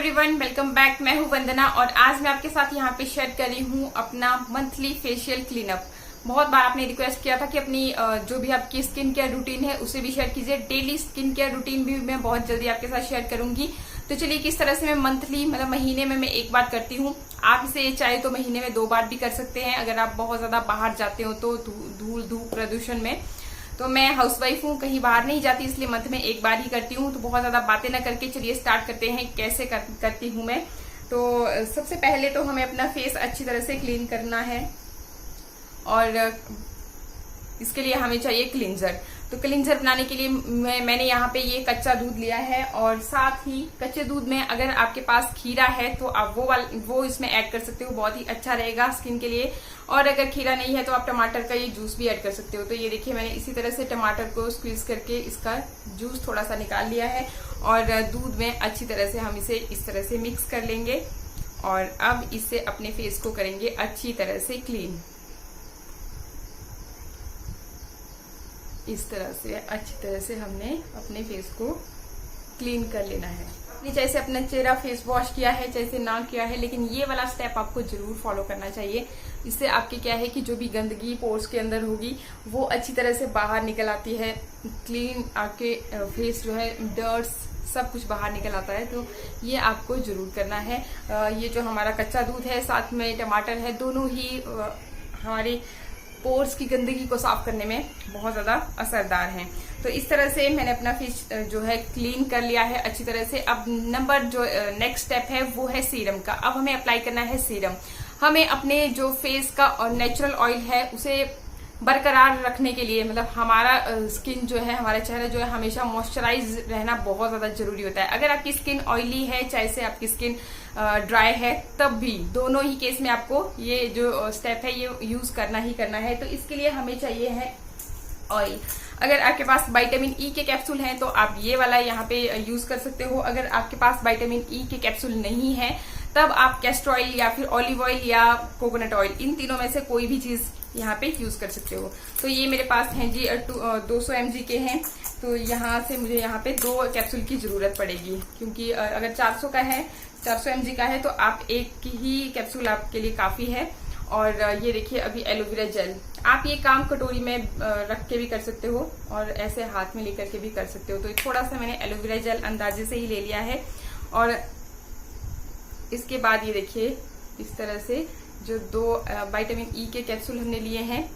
Everyone, welcome back. मैं हूं वंदना और आज मैं आपके साथ यहाँ पे शेयर कर रही हूँ अपना मंथली फेशियल क्लीनअप। बहुत बार आपने रिक्वेस्ट किया था कि अपनी जो भी आपकी स्किन केयर रूटीन है उसे भी शेयर कीजिए। डेली स्किन केयर रूटीन भी मैं बहुत जल्दी आपके साथ शेयर करूंगी। तो चलिए किस तरह से मैं मंथली मतलब महीने में मैं एक बार करती हूँ। आप इसे चाहे तो महीने में 2 बार भी कर सकते हैं अगर आप बहुत ज्यादा बाहर जाते हो तो धूल धूप प्रदूषण में। तो मैं हाउसवाइफ हूँ, कहीं बाहर नहीं जाती, इसलिए मंथ में एक बार ही करती हूँ। तो बहुत ज्यादा बातें न करके चलिए स्टार्ट करते हैं कैसे करती हूँ मैं। तो सबसे पहले तो हमें अपना फेस अच्छी तरह से क्लीन करना है और इसके लिए हमें चाहिए क्लींजर। तो क्लींजर बनाने के लिए मैंने यहाँ पे ये कच्चा दूध लिया है और साथ ही कच्चे दूध में अगर आपके पास खीरा है तो आप वो इसमें ऐड कर सकते हो, बहुत ही अच्छा रहेगा स्किन के लिए। और अगर खीरा नहीं है तो आप टमाटर का ये जूस भी ऐड कर सकते हो। तो ये देखिए मैंने इसी तरह से टमाटर को स्क्वीज करके इसका जूस थोड़ा सा निकाल लिया है और दूध में अच्छी तरह से हम इसे इस तरह से मिक्स कर लेंगे और अब इससे अपने फेस को करेंगे अच्छी तरह से क्लीन। इस तरह से अच्छी तरह से हमने अपने फेस को क्लीन कर लेना है। आपने जैसे अपना चेहरा फेस वॉश किया है, जैसे ना किया है, लेकिन ये वाला स्टेप आपको जरूर फॉलो करना चाहिए। इससे आपके क्या है कि जो भी गंदगी पोर्स के अंदर होगी वो अच्छी तरह से बाहर निकल आती है। क्लीन आपके फेस जो है डर्ट्स सब कुछ बाहर निकल आता है। तो ये आपको जरूर करना है। ये जो हमारा कच्चा दूध है साथ में टमाटर है, दोनों ही हमारे पोर्स की गंदगी को साफ करने में बहुत ज्यादा असरदार हैं। तो इस तरह से मैंने अपना फेस जो है क्लीन कर लिया है अच्छी तरह से। अब नेक्स्ट स्टेप है वो है सीरम का। अब हमें अप्लाई करना है सीरम। हमें अपने जो फेस का और नेचुरल ऑयल है उसे बरकरार रखने के लिए, मतलब हमारा स्किन जो है, हमारा चेहरा जो है हमेशा मॉइस्चराइज रहना बहुत ज्यादा जरूरी होता है। अगर आपकी स्किन ऑयली है चाहे से आपकी स्किन ड्राई है, तब भी दोनों ही केस में आपको ये जो स्टेप है ये यूज करना ही करना है। तो इसके लिए हमें चाहिए है ऑयल। अगर आपके पास विटामिन ई के कैप्सूल हैं तो आप ये वाला यहाँ पे यूज कर सकते हो। अगर आपके पास विटामिन ई के कैप्सूल नहीं है तब आप कैस्टर ऑयल या फिर ऑलिव ऑयल या कोकोनट ऑयल, इन तीनों में से कोई भी चीज यहाँ पे यूज कर सकते हो। तो ये मेरे पास हैं जी 200 mg के हैं। तो यहाँ से मुझे यहाँ पे 2 कैप्सूल की जरूरत पड़ेगी, क्योंकि अगर 400 mg का है तो आप एक ही कैप्सूल आपके लिए काफी है। और ये देखिए अभी एलोवेरा जेल, आप ये काम कटोरी में रख के भी कर सकते हो और ऐसे हाथ में लेकर के भी कर सकते हो। तो थोड़ा सा मैंने एलोवेरा जेल अंदाजे से ही ले लिया है। और इसके बाद ये देखिए इस तरह से जो 2 विटामिन ई के कैप्सूल हमने लिए हैं,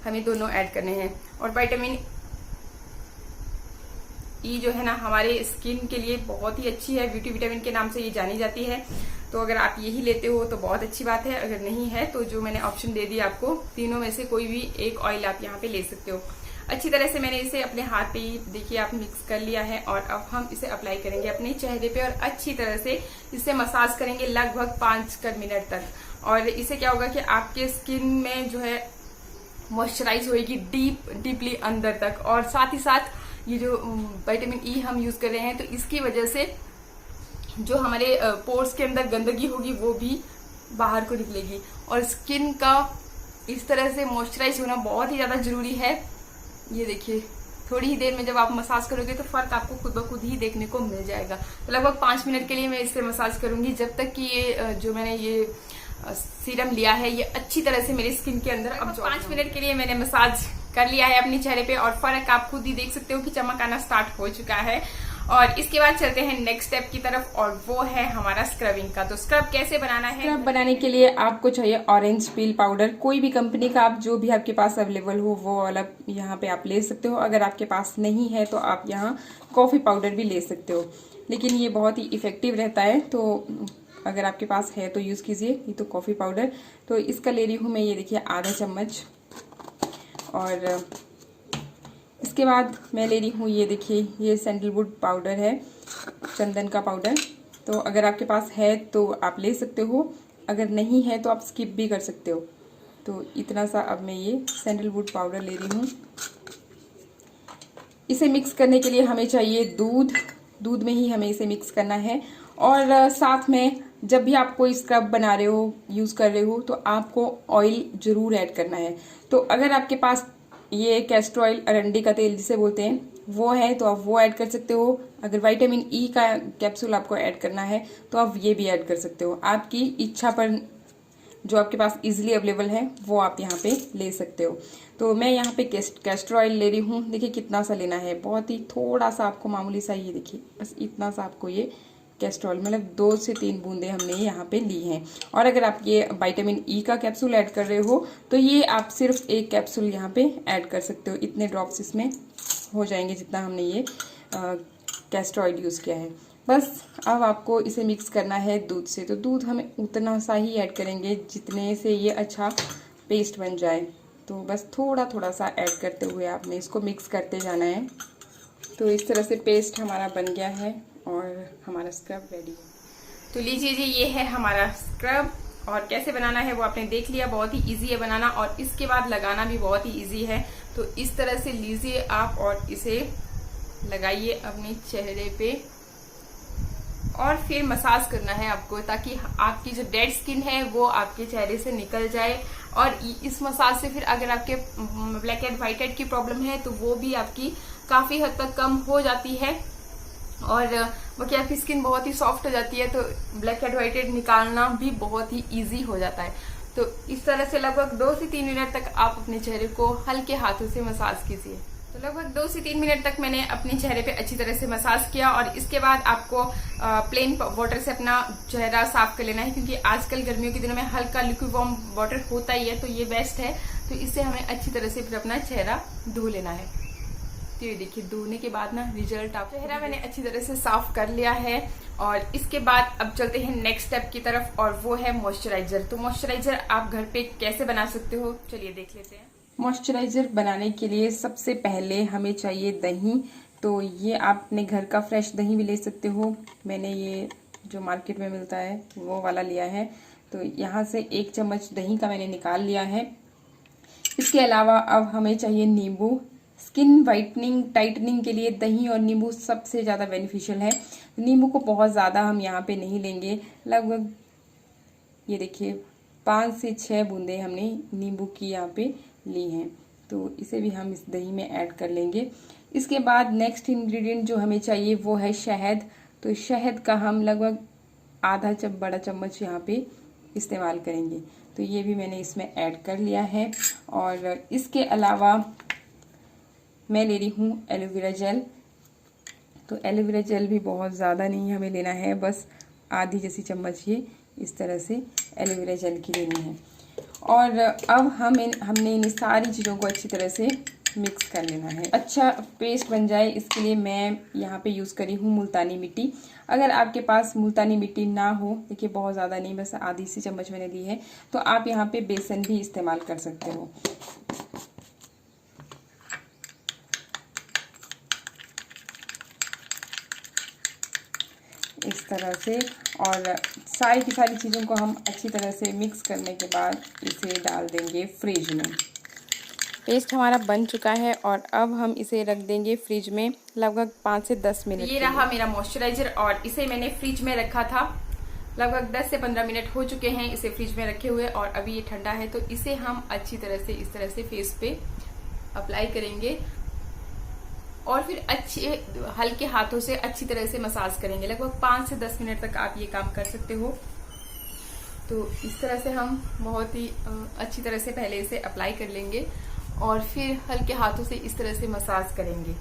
हमें दोनों ऐड करने हैं। और विटामिन ई जो है ना हमारे स्किन के लिए बहुत ही अच्छी है, ब्यूटी विटामिन के नाम से ये जानी जाती है। तो अगर आप यही लेते हो तो बहुत अच्छी बात है, अगर नहीं है तो जो मैंने ऑप्शन दे दिया आपको, तीनों में से कोई भी एक ऑयल आप यहाँ पे ले सकते हो। अच्छी तरह से मैंने इसे अपने हाथ पे ही देखिए आप मिक्स कर लिया है और अब हम इसे अप्लाई करेंगे अपने चेहरे पे और अच्छी तरह से इसे मसाज करेंगे लगभग 5 मिनट तक। और इससे क्या होगा कि आपके स्किन में जो है मॉइस्चराइज होगी डीपली अंदर तक। और साथ ही साथ ये जो विटामिन ई हम यूज कर रहे हैं तो इसकी वजह से जो हमारे पोर्स के अंदर गंदगी होगी वो भी बाहर को निकलेगी। और स्किन का इस तरह से मॉइस्चराइज होना बहुत ही ज्यादा जरूरी है। ये देखिए थोड़ी ही देर में जब आप मसाज करोगे तो फर्क आपको खुद ब खुद ही देखने को मिल जाएगा। तो लगभग 5 मिनट के लिए मैं इससे मसाज करूंगी, जब तक कि ये जो मैंने ये सीरम लिया है ये अच्छी तरह से मेरी स्किन के अंदर। अब 5 मिनट के लिए मैंने मसाज कर लिया है अपने चेहरे पे और फर्क आप खुद ही देख सकते हो कि चमक आना स्टार्ट हो चुका है। और इसके बाद चलते हैं नेक्स्ट स्टेप की तरफ और वो है हमारा स्क्रबिंग का। तो स्क्रब कैसे बनाना है? स्क्रब बनाने के लिए आपको चाहिए ऑरेंज पील पाउडर, कोई भी कंपनी का, आप जो भी आपके पास अवेलेबल हो वो वाला यहाँ पे आप ले सकते हो। अगर आपके पास नहीं है तो आप यहाँ कॉफी पाउडर भी ले सकते हो, लेकिन ये बहुत ही इफेक्टिव रहता है। तो अगर आपके पास है तो यूज कीजिए। ये तो कॉफी पाउडर, तो इसका ले रही हूँ मैं, ये देखिए आधा चम्मच। और इसके बाद मैं ले रही हूँ ये देखिए ये सैंडलवुड पाउडर है, चंदन का पाउडर। तो अगर आपके पास है तो आप ले सकते हो, अगर नहीं है तो आप स्किप भी कर सकते हो। तो इतना सा अब मैं ये सैंडलवुड पाउडर ले रही हूँ। इसे मिक्स करने के लिए हमें चाहिए दूध में ही हमें इसे मिक्स करना है। और साथ में जब भी आप कोई स्क्रब बना रहे हो, यूज कर रहे हो, तो आपको ऑयल जरूर ऐड करना है। तो अगर आपके पास ये कैस्टर ऑयल, अरंडी का तेल जिसे बोलते हैं, वो है तो आप वो ऐड कर सकते हो। अगर विटामिन ई का कैप्सूल आपको ऐड करना है तो आप ये भी ऐड कर सकते हो। आपकी इच्छा पर जो आपके पास इजीली अवेलेबल है वो आप यहाँ पे ले सकते हो। तो मैं यहाँ पे कैस्टर ऑयल ले रही हूँ। देखिए कितना सा लेना है, बहुत ही थोड़ा सा आपको, मामूली सा, ये देखिए बस इतना सा आपको ये कैस्टर ऑयल, मतलब 2 से 3 बूंदे हमने यहाँ पे ली हैं। और अगर आप ये विटामिन ई का कैप्सूल ऐड कर रहे हो तो ये आप सिर्फ एक कैप्सूल यहाँ पे ऐड कर सकते हो। इतने ड्रॉप्स इसमें हो जाएंगे जितना हमने ये कैस्टर ऑयल यूज़ किया है। बस अब आपको इसे मिक्स करना है दूध से। तो दूध हमें उतना सा ही ऐड करेंगे जितने से ये अच्छा पेस्ट बन जाए। तो बस थोड़ा थोड़ा सा ऐड करते हुए आपने इसको मिक्स करते जाना है। तो इस तरह से पेस्ट हमारा बन गया है और हमारा स्क्रब रेडी है। तो लीजिए जी, ये है हमारा स्क्रब। और कैसे बनाना है वो आपने देख लिया, बहुत ही इजी है बनाना और इसके बाद लगाना भी बहुत ही इजी है। तो इस तरह से लीजिए आप और इसे लगाइए अपने चेहरे पे और फिर मसाज करना है आपको, ताकि आपकी जो डेड स्किन है वो आपके चेहरे से निकल जाए। और इस मसाज से फिर अगर आपके ब्लैक हेड व्हाइट हेड की प्रॉब्लम है तो वो भी आपकी काफी हद तक कम हो जाती है और बाकी आपकी स्किन बहुत ही सॉफ्ट हो जाती है। तो ब्लैक हेड व्हाइट हेड निकालना भी बहुत ही इजी हो जाता है। तो इस तरह से लगभग 2 से 3 मिनट तक आप अपने चेहरे को हल्के हाथों से मसाज कीजिए। तो लगभग 2 से 3 मिनट तक मैंने अपने चेहरे पे अच्छी तरह से मसाज किया और इसके बाद आपको प्लेन वाटर से अपना चेहरा साफ कर लेना है, क्योंकि आजकल गर्मियों के दिनों में हल्का लिक्विड वार्म वाटर होता ही है, तो ये बेस्ट है। तो इससे हमें अच्छी तरह से फिर अपना चेहरा धो लेना है। तो ये देखिए, धोने के बाद ना रिजल्ट आप, चेहरा मैंने अच्छी तरह से साफ कर लिया है। और इसके बाद अब चलते हैं नेक्स्ट स्टेप की तरफ और वो है मॉइस्चराइजर। तो मॉइस्चराइजर आप घर पे कैसे बना सकते हो, चलिए देख लेते हैं। मॉइस्चराइजर बनाने के लिए सबसे पहले हमें चाहिए दही। तो ये आप अपने घर का फ्रेश दही भी ले सकते हो। मैंने ये जो मार्केट में मिलता है वो वाला लिया है। तो यहाँ से 1 चम्मच दही का मैंने निकाल लिया है। इसके अलावा अब हमें चाहिए नींबू। स्किन वाइटनिंग टाइटनिंग के लिए दही और नींबू सबसे ज़्यादा बेनिफिशियल है। नींबू को बहुत ज़्यादा हम यहाँ पे नहीं लेंगे, लगभग ये देखिए 5 से 6 बूंदे हमने नींबू की यहाँ पे ली हैं। तो इसे भी हम इस दही में ऐड कर लेंगे। इसके बाद नेक्स्ट इंग्रेडिएंट जो हमें चाहिए वो है शहद। तो शहद का हम लगभग आधा बड़ा चम्मच यहाँ पे इस्तेमाल करेंगे। तो ये भी मैंने इसमें ऐड कर लिया है। और इसके अलावा मैं ले रही हूँ एलोवेरा जेल। तो एलोवेरा जेल भी बहुत ज़्यादा नहीं हमें लेना है, बस आधी जैसी चम्मच ये इस तरह से एलोवेरा जेल की लेनी है। और अब हमने इन सारी चीज़ों को अच्छी तरह से मिक्स कर लेना है। अच्छा पेस्ट बन जाए इसके लिए मैं यहाँ पे यूज़ करी हूँ मुल्तानी मिट्टी। अगर आपके पास मुल्तानी मिट्टी ना हो, देखिए बहुत ज़्यादा नहीं, बस आधी सी चम्मच मैंने ली है, तो आप यहाँ पे बेसन भी इस्तेमाल कर सकते हो। इस तरह से और सारी की सारी चीज़ों को हम अच्छी तरह से मिक्स करने के बाद इसे डाल देंगे फ्रिज में। पेस्ट हमारा बन चुका है और अब हम इसे रख देंगे फ्रिज में लगभग 5 से 10 मिनट। ये रहा मेरा मॉइस्चराइजर और इसे मैंने फ्रिज में रखा था। लगभग 10 से 15 मिनट हो चुके हैं इसे फ्रिज में रखे हुए और अभी ये ठंडा है। तो इसे हम अच्छी तरह से इस तरह से फेस पे अप्लाई करेंगे और फिर अच्छे हल्के हाथों से अच्छी तरह से मसाज करेंगे। लगभग 5 से 10 मिनट तक आप ये काम कर सकते हो। तो इस तरह से हम बहुत ही अच्छी तरह से पहले इसे अप्लाई कर लेंगे और फिर हल्के हाथों से इस तरह से मसाज करेंगे।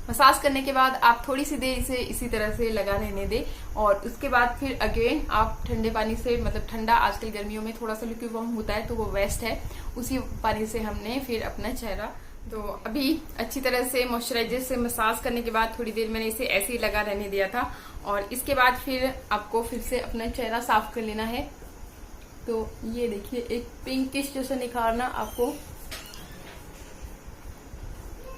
मसाज करने के बाद आप थोड़ी सी देर इसे इसी तरह से लगा रहने दें और उसके बाद फिर अगेन आप ठंडे पानी से, मतलब ठंडा आजकल गर्मियों में थोड़ा सा लिक्विड वार्म होता है तो वो बेस्ट है, उसी पानी से हमने फिर अपना चेहरा। तो अभी अच्छी तरह से मॉइस्चराइजर से मसाज करने के बाद थोड़ी देर मैंने इसे ऐसे ही लगा रहने दिया था और इसके बाद फिर आपको फिर से अपना चेहरा साफ कर लेना है। तो ये देखिए एक पिंकिश जैसा निखारना आपको,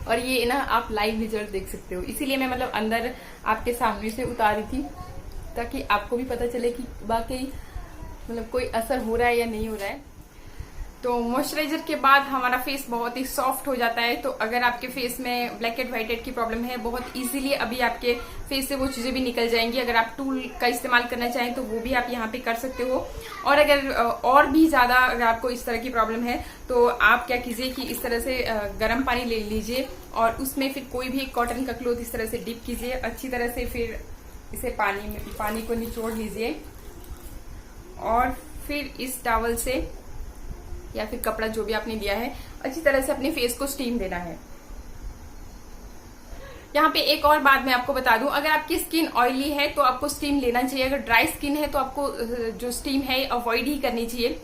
और ये ना आप लाइव रिजल्ट देख सकते हो, इसीलिए मैं मतलब अंदर आपके सामने से उतारी थी ताकि आपको भी पता चले कि वाकई मतलब कोई असर हो रहा है या नहीं हो रहा है। तो मॉइस्चराइजर के बाद हमारा फेस बहुत ही सॉफ्ट हो जाता है। तो अगर आपके फेस में ब्लैक हेड व्हाइट हेड की प्रॉब्लम है, बहुत इजीली अभी आपके फेस से वो चीजें भी निकल जाएंगी। अगर आप टूल का इस्तेमाल करना चाहें तो वो भी आप यहाँ पे कर सकते हो। और अगर और भी ज्यादा अगर आपको इस तरह की प्रॉब्लम है तो आप क्या कीजिए कि इस तरह से गर्म पानी ले लीजिए और उसमें फिर कोई भी कॉटन का क्लॉथ इस तरह से डिप कीजिए अच्छी तरह से। फिर इसे पानी को निचोड़ लीजिए और फिर इस टॉवल से या फिर कपड़ा जो भी आपने लिया है अच्छी तरह से अपने फेस को स्टीम देना है। यहाँ पे एक और बात मैं आपको बता दूं, अगर आपकी स्किन ऑयली है तो आपको स्टीम लेना चाहिए, अगर ड्राई स्किन है तो आपको जो स्टीम है अवॉइड ही करनी चाहिए।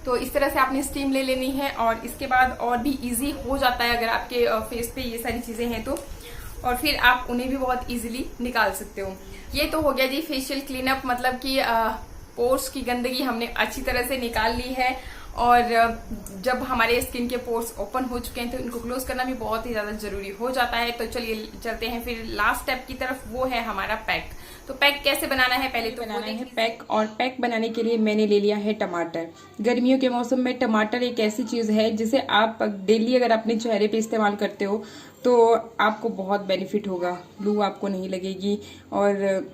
तो इस तरह से आपने स्टीम ले लेनी है और इसके बाद और भी इजी हो जाता है अगर आपके फेस पे ये सारी चीजें हैं तो, और फिर आप उन्हें भी बहुत इजीली निकाल सकते हो। ये तो हो गया जी फेशियल क्लीनअप, मतलब कि पोर्स की गंदगी हमने अच्छी तरह से निकाल ली है। और जब हमारे स्किन के पोर्स ओपन हो चुके हैं तो इनको क्लोज करना भी बहुत ही ज्यादा जरूरी हो जाता है। तो चलिए चलते हैं फिर लास्ट स्टेप की तरफ, वो है हमारा पैक। तो पैक कैसे बनाना है, पहले तो बनाना है पैक। और पैक बनाने के लिए मैंने ले लिया है टमाटर। गर्मियों के मौसम में टमाटर एक ऐसी चीज है जिसे आप डेली अगर अपने चेहरे पे इस्तेमाल करते हो तो आपको बहुत बेनिफिट होगा, लू आपको नहीं लगेगी और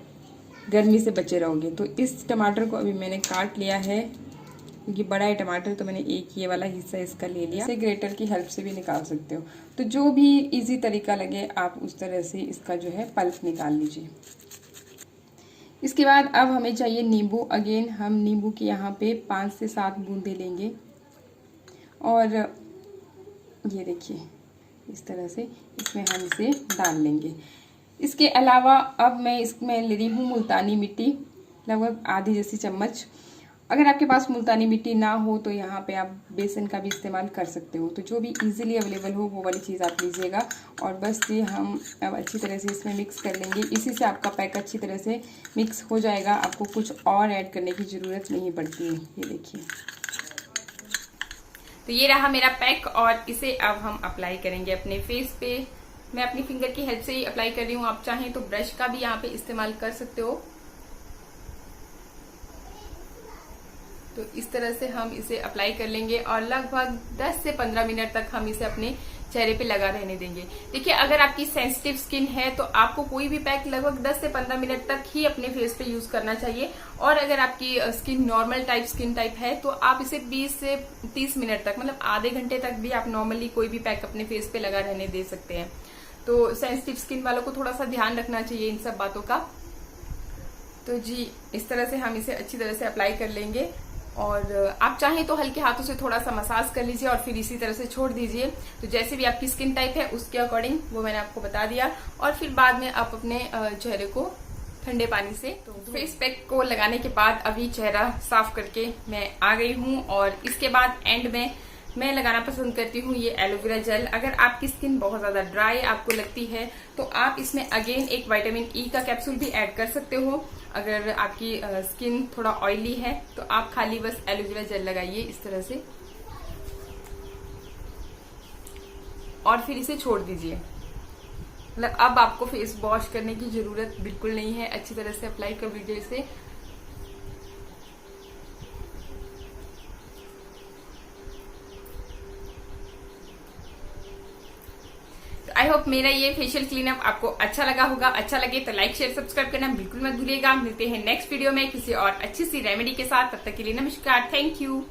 गर्मी से बचे रहोगे। तो इस टमाटर को अभी मैंने काट लिया है, क्योंकि बड़ा है टमाटर तो मैंने एक ये वाला हिस्सा इसका ले लिया। इसे ग्रेटर की हेल्प से भी निकाल सकते हो, तो जो भी इजी तरीका लगे आप उस तरह से इसका जो है पल्प निकाल लीजिए। इसके बाद अब हमें चाहिए नींबू। अगेन हम नींबू के यहाँ पे 5 से 7 बूंदे लेंगे और ये देखिए इस तरह से इसमें हम इसे डाल लेंगे। इसके अलावा अब मैं इसमें ले रही हूँ मुल्तानी मिट्टी, लगभग आधी जैसी चम्मच। अगर आपके पास मुल्तानी मिट्टी ना हो तो यहाँ पे आप बेसन का भी इस्तेमाल कर सकते हो, तो जो भी इजीली अवेलेबल हो वो वाली चीज़ आप लीजिएगा। और बस ये हम अब अच्छी तरह से इसमें मिक्स कर लेंगे। इसी से आपका पैक अच्छी तरह से मिक्स हो जाएगा, आपको कुछ और ऐड करने की ज़रूरत नहीं पड़ती है। ये देखिए, तो ये रहा मेरा पैक और इसे अब हम अप्लाई करेंगे अपने फेस पे। मैं अपनी फिंगर की हेल्प से ही अप्लाई कर रही हूँ, आप चाहें तो ब्रश का भी यहाँ पे इस्तेमाल कर सकते हो। तो इस तरह से हम इसे अप्लाई कर लेंगे और लगभग 10 से 15 मिनट तक हम इसे अपने चेहरे पे लगा रहने देंगे। देखिए अगर आपकी सेंसिटिव स्किन है तो आपको कोई भी पैक लगभग 10 से 15 मिनट तक ही अपने फेस पे यूज करना चाहिए, और अगर आपकी स्किन नॉर्मल स्किन टाइप है तो आप इसे 20 से 30 मिनट तक, मतलब आधे घंटे तक भी आप नॉर्मली कोई भी पैक अपने फेस पे लगा रहने दे सकते हैं। तो सेंसिटिव स्किन वालों को थोड़ा सा ध्यान रखना चाहिए इन सब बातों का। तो जी इस तरह से हम इसे अच्छी तरह से अप्लाई कर लेंगे और आप चाहें तो हल्के हाथों से थोड़ा सा मसाज कर लीजिए और फिर इसी तरह से छोड़ दीजिए। तो जैसे भी आपकी स्किन टाइप है उसके अकॉर्डिंग वो मैंने आपको बता दिया। और फिर बाद में आप अपने चेहरे को ठंडे पानी से, तो फेस पैक को लगाने के बाद अभी चेहरा साफ करके मैं आ गई हूँ। और इसके बाद एंड में मैं लगाना पसंद करती हूँ ये एलोवेरा जेल। अगर आपकी स्किन बहुत ज्यादा ड्राई आपको लगती है तो आप इसमें अगेन एक विटामिन ई का कैप्सूल भी ऐड कर सकते हो। अगर आपकी स्किन थोड़ा ऑयली है तो आप खाली बस एलोवेरा जेल लगाइए इस तरह से और फिर इसे छोड़ दीजिए। मतलब अब आपको फेस वॉश करने की जरूरत बिल्कुल नहीं है, अच्छी तरह से अप्लाई कर लीजिए इसे। आई होप मेरा ये फेशियल क्लीनअप आपको अच्छा लगा होगा। अच्छा लगे तो लाइक शेयर सब्सक्राइब करना बिल्कुल मत भूलिएगा। मिलते हैं नेक्स्ट वीडियो में किसी और अच्छी सी रेमेडी के साथ, तब तक के लिए नमस्कार, थैंक यू।